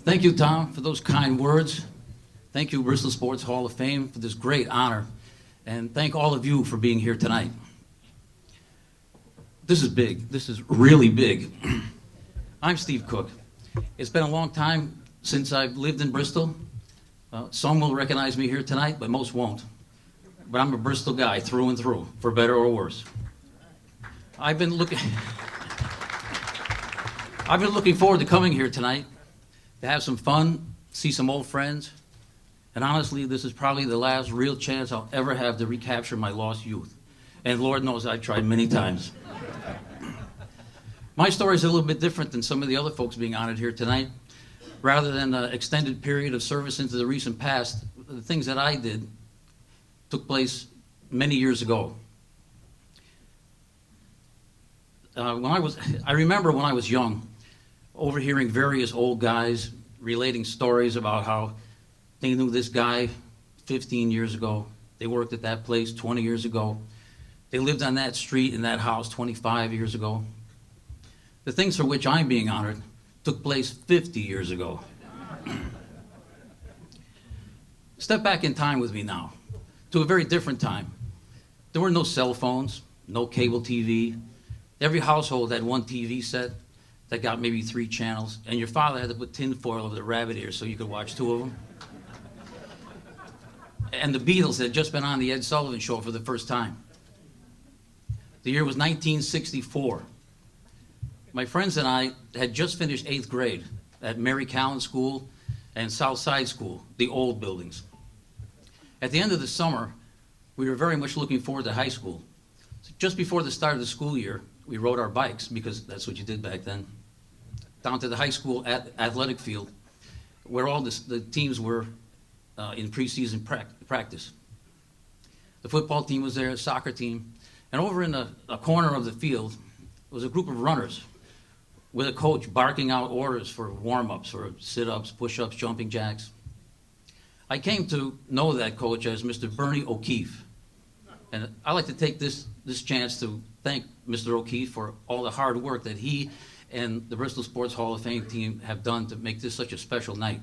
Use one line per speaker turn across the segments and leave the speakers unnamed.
Thank you, Tom, for those kind words. Thank you, Bristol Sports Hall of Fame, for this great honor. And thank all of you for being here tonight. This is big. This is really big. I'm Steve Cooke. It's been a long time since I've lived in Bristol. Some will recognize me here tonight, but most won't. But I'm a Bristol guy through and through, for better or worse. I've been looking forward to coming here tonight to have some fun, see some old friends, and honestly, this is probably the last real chance I'll ever have to recapture my lost youth. And Lord knows I've tried many times. My story is a little bit different than some of the other folks being honored here tonight. Rather than an extended period of service into the recent past, the things that I did took place many years ago. I remember when I was young, overhearing various old guys relating stories about how they knew this guy 15 years ago. They worked at that place 20 years ago. They lived on that street in that house 25 years ago. The things for which I'm being honored took place 50 years ago. Step back in time with me now to a very different time. There were no cell phones, no cable TV. Every household had one TV set that got maybe 3 channels, and your father had to put tinfoil over the rabbit ears so you could watch 2 of them. And the Beatles had just been on the Ed Sullivan Show for the first time. The year was 1964. My friends and I had just finished 8th grade at Mary Callan School and South Side School, the old buildings. At the end of the summer, we were very much looking forward to high school. So just before the start of the school year, we rode our bikes, because that's what you did back then, down to the high school athletic field, where all the teams were in preseason practice. The football team was there, the soccer team, and over in a corner of the field was a group of runners with a coach barking out orders for warm-ups or sit-ups, push-ups, jumping jacks. I came to know that coach as Mr. Bernie O'Keefe. And I'd like to take this chance to thank Mr. O'Keefe for all the hard work that he and the Bristol Sports Hall of Fame team have done to make this such a special night.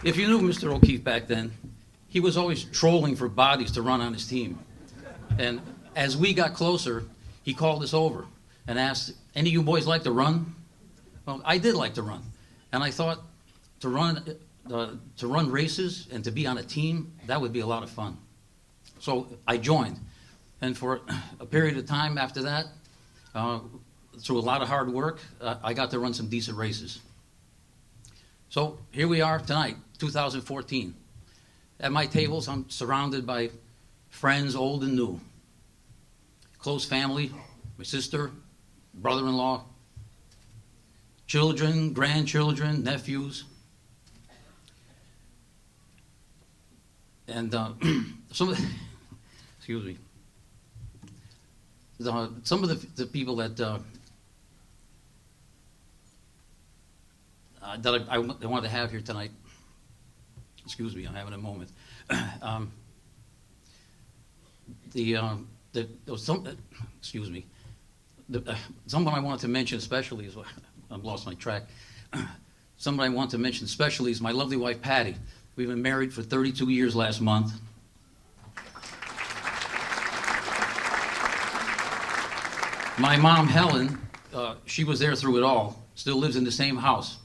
If you knew Mr. O'Keefe back then, he was always trolling for bodies to run on his team. And as we got closer, he called us over and asked, any of you boys like to run? Well, I did like to run. And I thought to run races and to be on a team, that would be a lot of fun. So I joined. And for a period of time after that, through a lot of hard work, I got to run some decent races. So here we are tonight, 2014. At my tables, I'm surrounded by friends old and new, close family, my sister, brother-in-law, children, grandchildren, nephews. And some of the, excuse me, some of the people that I wanted to have here tonight. Excuse me, I'm having a moment. Excuse me. Someone I wanted to mention especially is, I've lost my track. Someone I want to mention especially is my lovely wife, Patty. We've been married for 32 years last month. My mom, Helen, she was there through it all, still lives in the same house.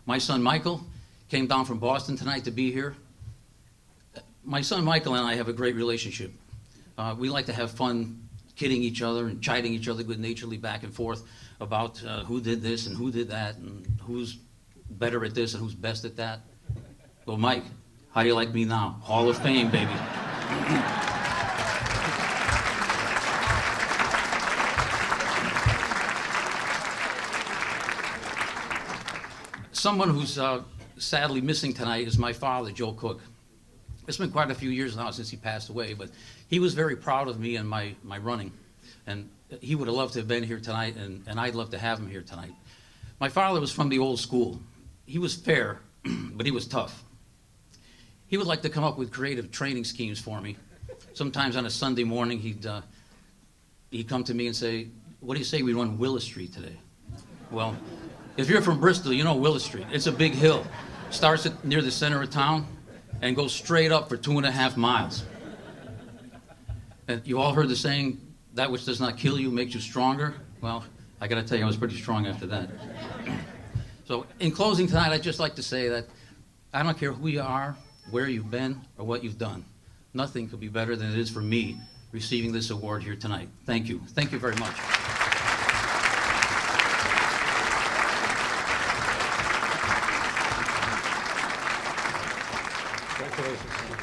My son, Michael, came down from Boston tonight to be here. My son Michael and I have a great relationship. We like to have fun kidding each other and chiding each other good-naturedly back and forth about who did this and who did that and who's better at this and who's best at that. Well, Mike, how do you like me now? Hall of Fame, baby. Someone who's sadly missing tonight is my father, Joe Cooke. It's been quite a few years now since he passed away, but he was very proud of me and my running. And he would have loved to have been here tonight, and I'd love to have him here tonight. My father was from the old school. He was fair, but he was tough. He would like to come up with creative training schemes for me. Sometimes on a Sunday morning, he'd he'd come to me and say, what do you say we run Willis Street today? Well, if you're from Bristol, you know Willis Street. It's a big hill. Starts near the center of town and goes straight up for 2.5 miles. And you all heard the saying, that which does not kill you makes you stronger. Well, I got to tell you, I was pretty strong after that. So in closing tonight, I'd just like to say that I don't care who you are, where you've been, or what you've done. Nothing could be better than it is for me receiving this award here tonight. Thank you. Thank you very much.
Congratulations.